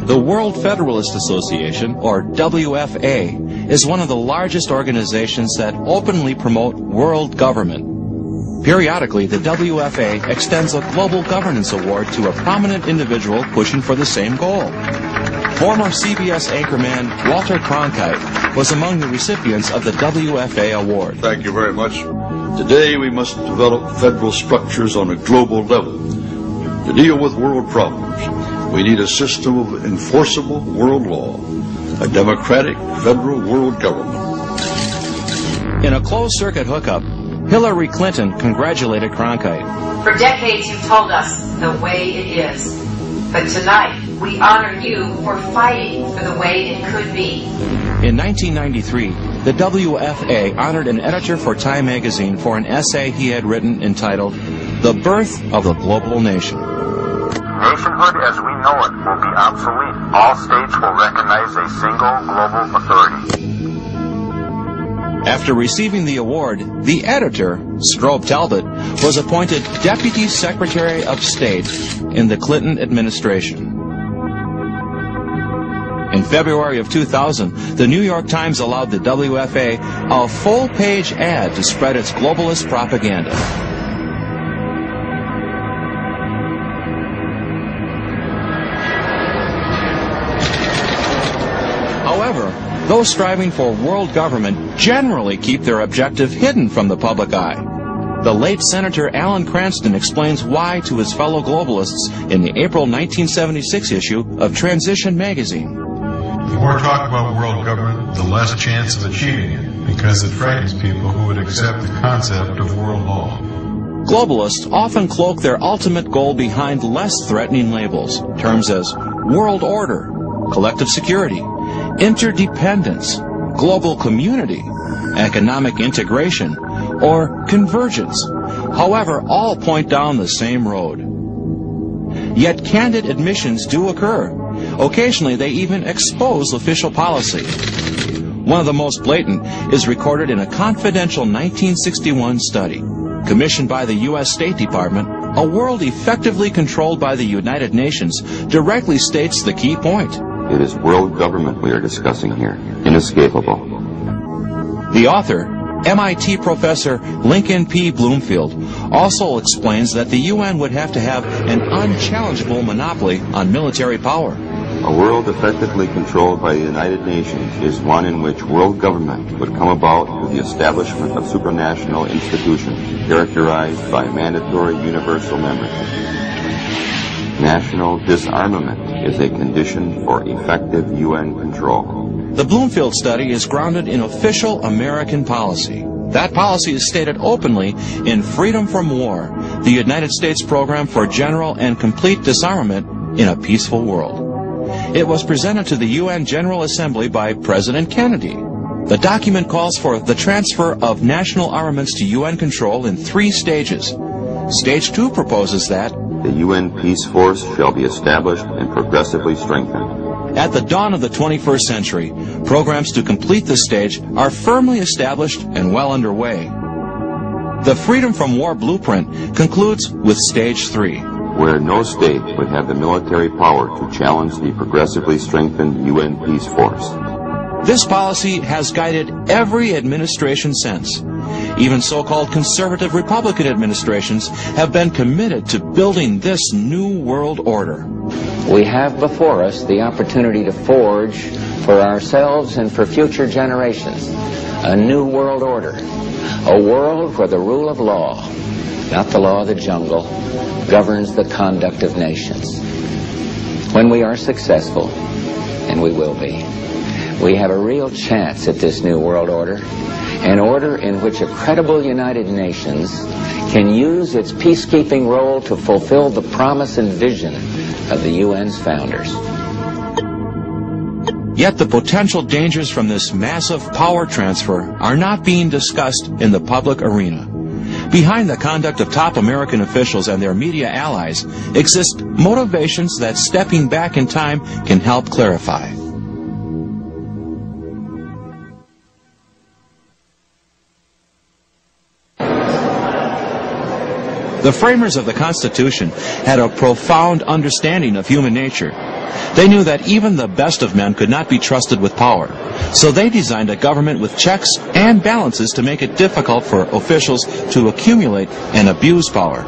The World Federalist Association, or WFA, is one of the largest organizations that openly promote world government. Periodically, the WFA extends a Global Governance Award to a prominent individual pushing for the same goal. Former CBS anchorman Walter Cronkite was among the recipients of the WFA award. Thank you very much. Today we must develop federal structures on a global level to deal with world problems. We need a system of enforceable world law, a democratic federal world government. In a closed-circuit hookup, Hillary Clinton congratulated Cronkite. For decades you've told us the way it is, but tonight we honor you for fighting for the way it could be. In 1993, the WFA honored an editor for Time magazine for an essay he had written entitled The Birth of the Global Nation. Nationhood as we know it will be obsolete. All states will recognize a single global authority. After receiving the award, the editor, Strobe Talbot, was appointed Deputy Secretary of State in the Clinton administration. In February of 2000, the New York Times allowed the WFA a full-page ad to spread its globalist propaganda. However, those striving for world government generally keep their objective hidden from the public eye. The late Senator Alan Cranston explains why to his fellow globalists in the April 1976 issue of Transition magazine. The more talk about world government, the less chance of achieving it, because it frightens people who would accept the concept of world law. Globalists often cloak their ultimate goal behind less threatening labels, terms as world order, collective security, interdependence, global community, economic integration, or convergence. However, all point down the same road. Yet candid admissions do occur. Occasionally, they even expose official policy. One of the most blatant is recorded in a confidential 1961 study. Commissioned by the U.S. State Department, a world effectively controlled by the United Nations directly states the key point. It is world government we are discussing here, inescapable. The author, MIT professor Lincoln P. Bloomfield, also explains that the UN would have to have an unchallengeable monopoly on military power. A world effectively controlled by the United Nations is one in which world government would come about through the establishment of supranational institutions characterized by mandatory universal membership. National disarmament is a condition for effective UN control. The Bloomfield study is grounded in official American policy. That policy is stated openly in Freedom from War, the United States program for general and complete disarmament in a peaceful world. It was presented to the UN General Assembly by President Kennedy. The document calls for the transfer of national armaments to UN control in 3 stages. Stage 2 proposes that the UN Peace Force shall be established and progressively strengthened. At the dawn of the 21st century, programs to complete this stage are firmly established and well underway. The Freedom from War blueprint concludes with Stage 3, where no state would have the military power to challenge the progressively strengthened UN Peace Force. This policy has guided every administration since. Even so-called conservative Republican administrations have been committed to building this new world order. We have before us the opportunity to forge for ourselves and for future generations a new world order, a world where the rule of law, not the law of the jungle, governs the conduct of nations. When we are successful, and we will be, we have a real chance at this new world order, an order in which a credible United Nations can use its peacekeeping role to fulfill the promise and vision of the UN's founders. Yet the potential dangers from this massive power transfer are not being discussed in the public arena. Behind the conduct of top American officials and their media allies exist motivations that stepping back in time can help clarify. The framers of the Constitution had a profound understanding of human nature. They knew that even the best of men could not be trusted with power, so they designed a government with checks and balances to make it difficult for officials to accumulate and abuse power.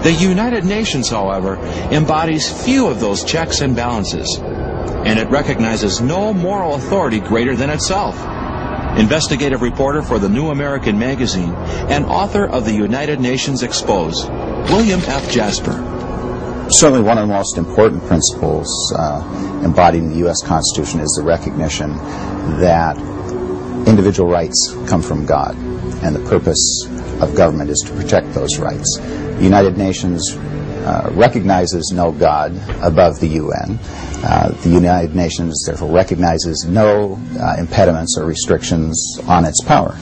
The United Nations, however, embodies few of those checks and balances, and it recognizes no moral authority greater than itself. Investigative reporter for the New American Magazine and author of the United Nations Exposed, William F. Jasper. Certainly one of the most important principles embodied in the U.S. Constitution is the recognition that individual rights come from God, and the purpose of government is to protect those rights. The United Nations recognizes no God above the UN. The United Nations therefore recognizes no impediments or restrictions on its power.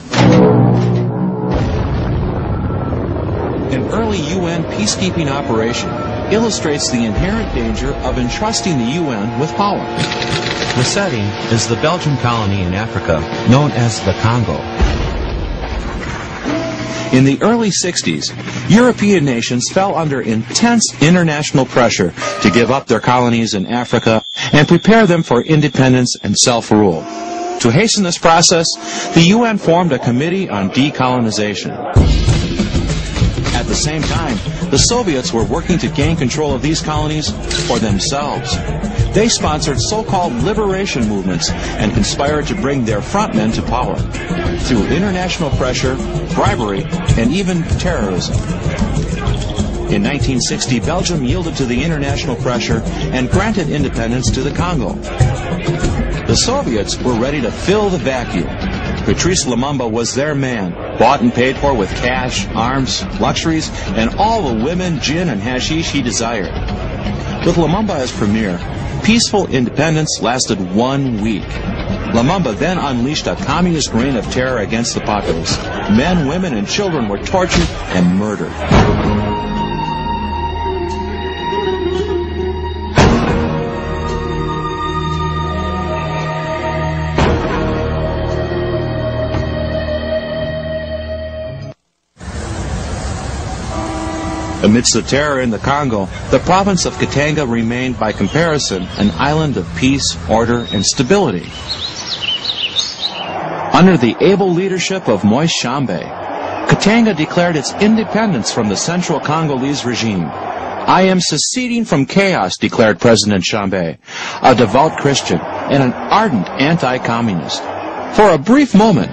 An early UN peacekeeping operation illustrates the inherent danger of entrusting the UN with power. The setting is the Belgian colony in Africa known as the Congo. In the early 60s, European nations fell under intense international pressure to give up their colonies in Africa and prepare them for independence and self-rule. To hasten this process, the UN formed a committee on decolonization. At the same time, the Soviets were working to gain control of these colonies for themselves. They sponsored so-called liberation movements and conspired to bring their frontmen to power through international pressure, bribery, and even terrorism. In 1960, Belgium yielded to the international pressure and granted independence to the Congo. The Soviets were ready to fill the vacuum. Patrice Lumumba was their man, bought and paid for with cash, arms, luxuries, and all the women, gin, and hashish he desired. With Lumumba as premier, peaceful independence lasted 1 week. Lumumba then unleashed a communist reign of terror against the populace. Men, women, and children were tortured and murdered. Amidst the terror in the Congo, the province of Katanga remained by comparison an island of peace, order, and stability. Under the able leadership of Moise Tshombe, Katanga declared its independence from the Central Congolese regime. "I am seceding from chaos," declared President Tshombe, a devout Christian and an ardent anti-communist. For a brief moment,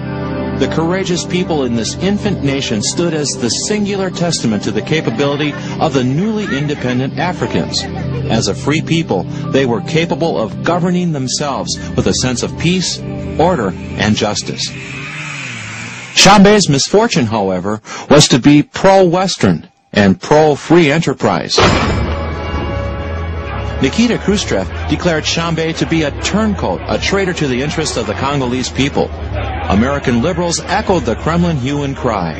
the courageous people in this infant nation stood as the singular testament to the capability of the newly independent Africans. As a free people, they were capable of governing themselves with a sense of peace, order, and justice. Tshombe's misfortune, however, was to be pro-Western and pro-free enterprise. Nikita Khrushchev declared Tshombe to be a turncoat, a traitor to the interests of the Congolese people. American liberals echoed the Kremlin hue and cry.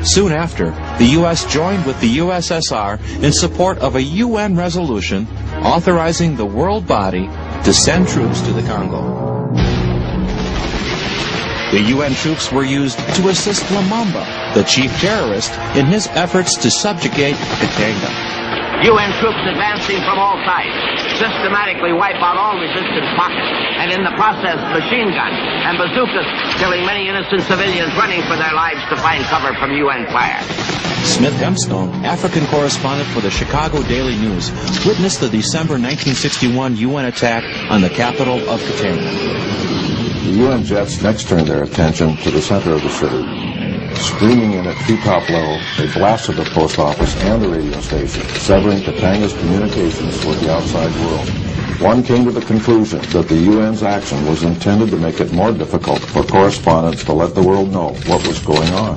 Soon after, the U.S. joined with the USSR in support of a UN resolution authorizing the world body to send troops to the Congo. The UN troops were used to assist Lumumba, the chief terrorist, in his efforts to subjugate Katanga. UN troops advancing from all sides systematically wipe out all resistance pockets, and in the process machine guns and bazookas, killing many innocent civilians running for their lives to find cover from UN fire. Smith Hempstone, African correspondent for the Chicago Daily News, witnessed the December 1961 UN attack on the capital of Katanga. The UN jets next turned their attention to the center of the city. Screaming in at treetop level, they blasted the post office and the radio station, severing Katanga's communications with the outside world. One came to the conclusion that the UN's action was intended to make it more difficult for correspondents to let the world know what was going on.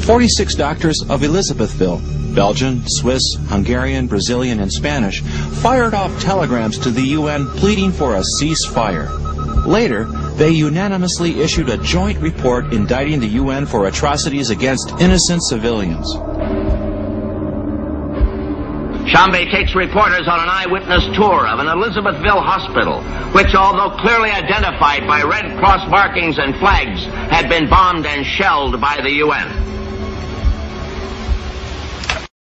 46 doctors of Elizabethville, Belgian, Swiss, Hungarian, Brazilian, and Spanish, fired off telegrams to the UN pleading for a ceasefire. Later, they unanimously issued a joint report indicting the UN for atrocities against innocent civilians. Tshombe takes reporters on an eyewitness tour of an Elizabethville hospital, which, although clearly identified by Red Cross markings and flags, had been bombed and shelled by the UN.